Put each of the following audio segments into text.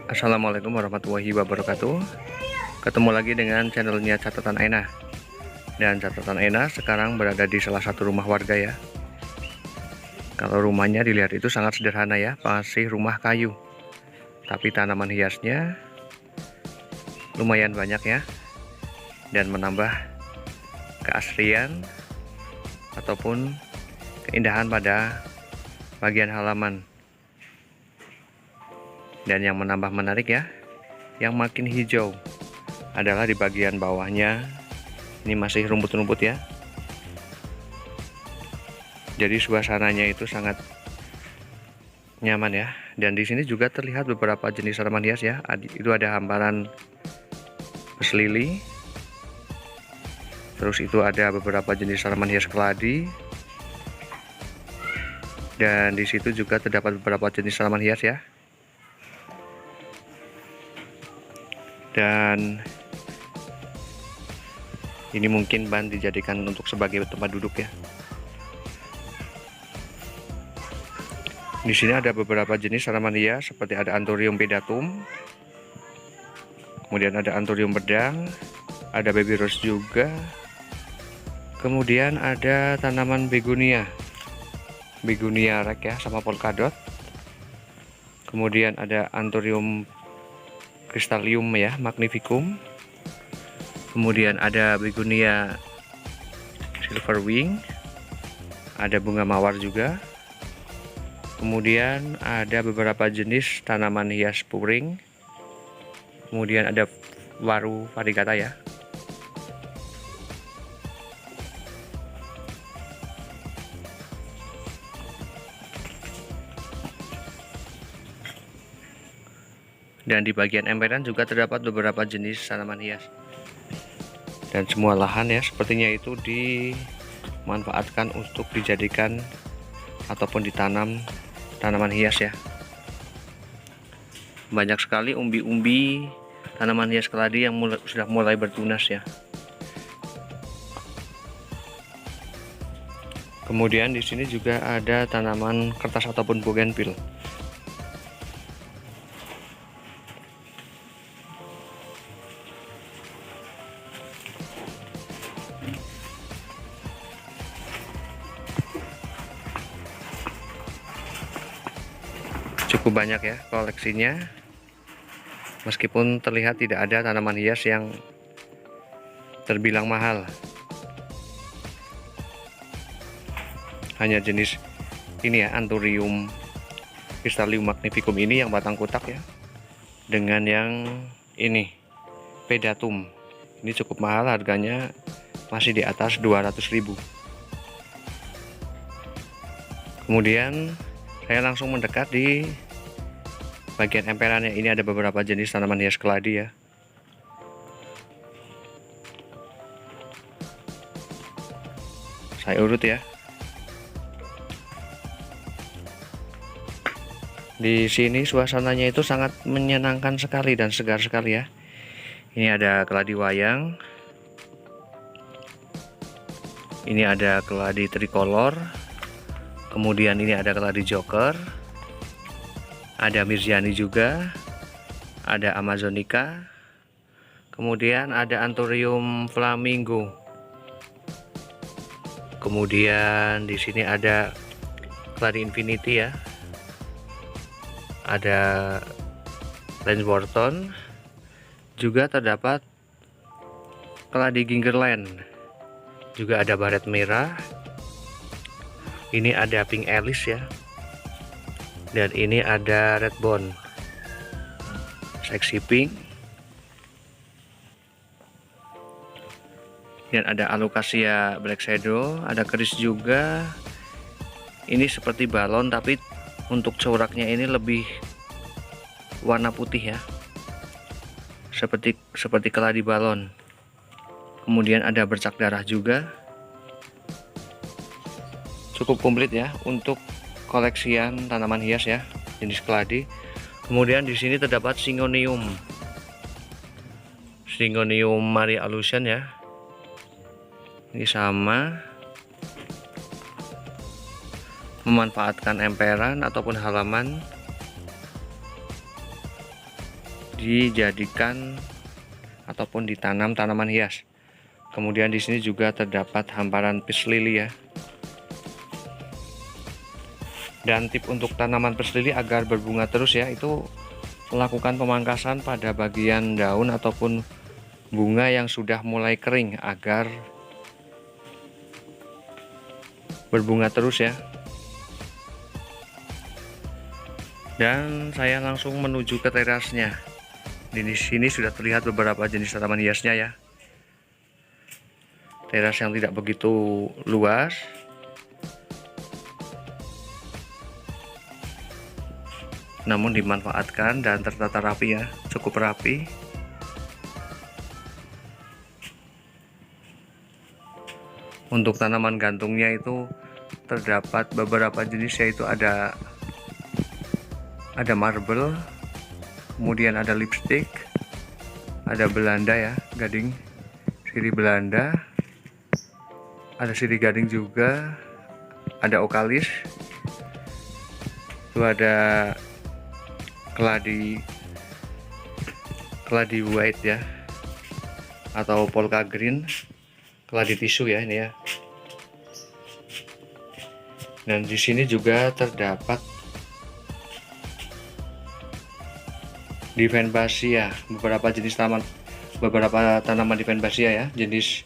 Assalamualaikum warahmatullahi wabarakatuh. Ketemu lagi dengan channelnya Catatan Aina. Dan Catatan Aina sekarang berada di salah satu rumah warga ya. Kalau rumahnya dilihat itu sangat sederhana ya, masih rumah kayu. Tapi tanaman hiasnya lumayan banyak ya. Dan menambah keasrian ataupun keindahan pada bagian halaman. Dan yang menambah menarik ya, yang makin hijau adalah di bagian bawahnya. Ini masih rumput-rumput ya. Jadi suasananya itu sangat nyaman ya. Dan di sini juga terlihat beberapa jenis tanaman hias ya. Itu ada hamparan beslili. Terus itu ada beberapa jenis tanaman hias keladi. Dan di situ juga terdapat beberapa jenis tanaman hias ya. Dan ini mungkin ban dijadikan untuk sebagai tempat duduk ya. Di sini ada beberapa jenis tanaman hias seperti ada Anthurium pedatum, kemudian ada Anthurium pedang, ada baby rose juga, kemudian ada tanaman begonia rek ya, sama polkadot. Kemudian ada Anthurium crystallium ya, magnificum. Kemudian ada begonia silverwing, ada bunga mawar juga. Kemudian ada beberapa jenis tanaman hias puring. Kemudian ada waru variegata ya. Dan di bagian emperan juga terdapat beberapa jenis tanaman hias. Dan semua lahan ya sepertinya itu dimanfaatkan untuk dijadikan ataupun ditanam tanaman hias ya. Banyak sekali umbi-umbi tanaman hias keladi yang sudah mulai bertunas ya. Kemudian di sini juga ada tanaman kertas ataupun bougainville. Cukup banyak ya koleksinya, meskipun terlihat tidak ada tanaman hias yang terbilang mahal. Hanya jenis ini ya, Anthurium crystallium magnificum ini yang batang kotak ya, dengan yang ini pedatum ini cukup mahal, harganya masih di atas 200.000. Kemudian saya langsung mendekat di bagian emperannya. Ini ada beberapa jenis tanaman hias keladi ya. Saya urut ya. Di sini suasananya itu sangat menyenangkan sekali dan segar sekali ya. Ini ada keladi wayang. Ini ada keladi tricolor. Kemudian ini ada keladi joker, ada mirjani juga, ada amazonica, kemudian ada Anthurium flamingo. Kemudian di sini ada keladi infinity ya, ada Lansworton, juga terdapat keladi gingerland, juga ada baret merah. Ini ada pink alice ya, dan ini ada red bone, sexy pink, dan ada alocasia black shadow, ada keris juga. Ini seperti balon tapi untuk coraknya ini lebih warna putih ya, seperti keladi balon. Kemudian ada bercak darah juga. Cukup komplit ya untuk koleksian tanaman hias ya, jenis keladi. Kemudian di sini terdapat Syngonium Maria Allusion ya. Ini sama, memanfaatkan emperan ataupun halaman dijadikan ataupun ditanam tanaman hias. Kemudian di sini juga terdapat hamparan peace lily ya. Dan tip untuk tanaman peace lily agar berbunga terus ya, itu melakukan pemangkasan pada bagian daun ataupun bunga yang sudah mulai kering agar berbunga terus ya. Dan saya langsung menuju ke terasnya. Di sini sudah terlihat beberapa jenis tanaman hiasnya ya. Teras yang tidak begitu luas, namun dimanfaatkan dan tertata rapi ya, cukup rapi. Untuk tanaman gantungnya itu terdapat beberapa jenis, yaitu ada marble, kemudian ada lipstick, ada Belanda ya, gading sirih Belanda, ada sirih gading juga, ada okalis, itu ada keladi white ya, atau polka green, keladi tisu ya ini ya. Dan di sini juga terdapat Divenbasia, beberapa tanaman Divenbasia ya, jenis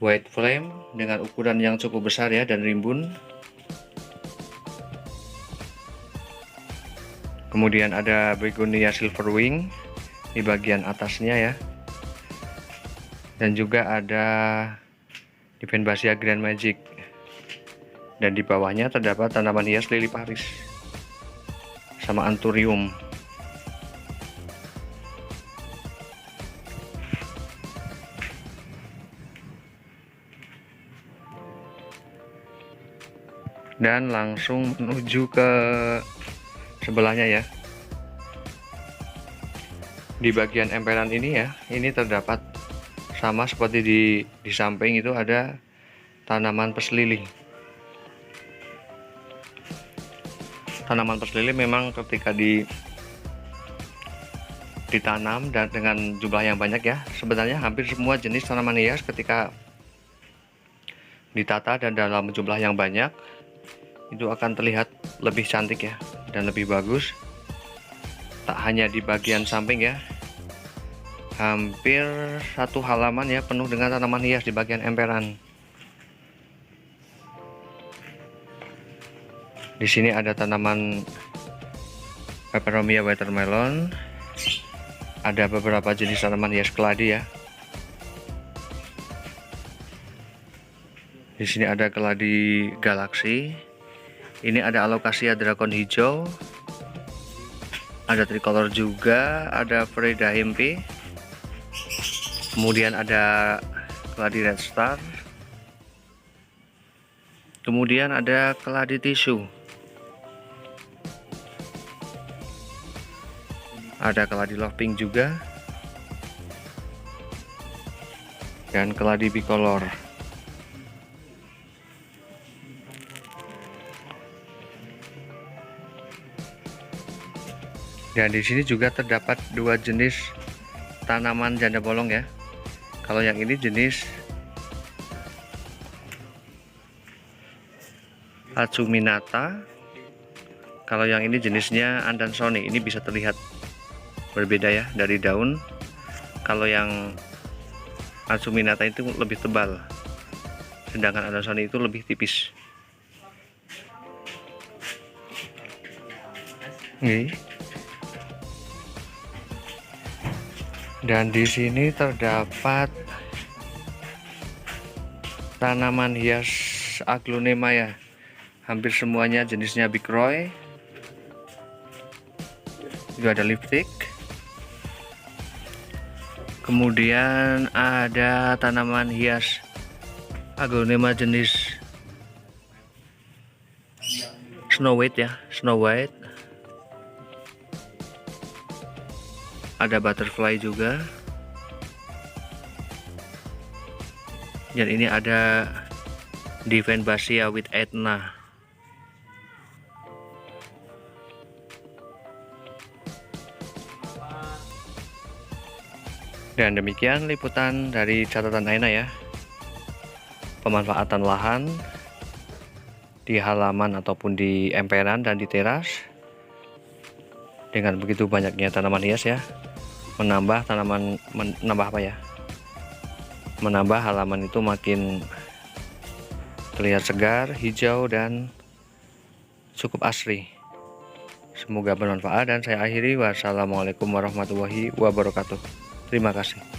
white flame dengan ukuran yang cukup besar ya dan rimbun. Kemudian ada begonia silverwing di bagian atasnya ya. Dan juga ada Divenbasia Grand Magic. Dan di bawahnya terdapat tanaman hias lili Paris sama anthurium. Dan langsung menuju ke sebelahnya ya. Di bagian emperan ini ya, ini terdapat sama seperti di samping itu ada tanaman peace lily. Tanaman peace lily memang ketika ditanam dan dengan jumlah yang banyak ya, sebenarnya hampir semua jenis tanaman hias ketika ditata dan dalam jumlah yang banyak itu akan terlihat lebih cantik ya dan lebih bagus. Tak hanya di bagian samping ya, hampir satu halaman ya penuh dengan tanaman hias di bagian emperan. Di sini ada tanaman peperomia watermelon, ada beberapa jenis tanaman hias keladi ya. Di sini ada keladi galaksi. Ini ada alocasia dragon hijau, ada tricolor juga, ada Freda hempe, kemudian ada keladi red star, kemudian ada keladi tisu, ada keladi love pink juga, dan keladi bicolor. Dan di sini juga terdapat dua jenis tanaman janda bolong ya. Kalau yang ini jenis Acuminata. Kalau yang ini jenisnya Andansoni. Ini bisa terlihat berbeda ya dari daun. Kalau yang Acuminata itu lebih tebal, sedangkan Andansoni itu lebih tipis. Nih. Dan di sini terdapat tanaman hias aglonema ya. Hampir semuanya jenisnya Big Roy. Itu ada lipstick. Kemudian ada tanaman hias aglonema jenis Snow White ya, Snow White. Ada butterfly juga. Dan ini ada Divenbasia with Etna. Dan demikian liputan dari catatan Aina ya, pemanfaatan lahan di halaman ataupun di emperan dan di teras dengan begitu banyaknya tanaman hias ya, menambah menambah halaman itu makin terlihat segar, hijau, dan cukup asri. Semoga bermanfaat dan saya akhiri. Wassalamualaikum warahmatullahi wabarakatuh. Terima kasih.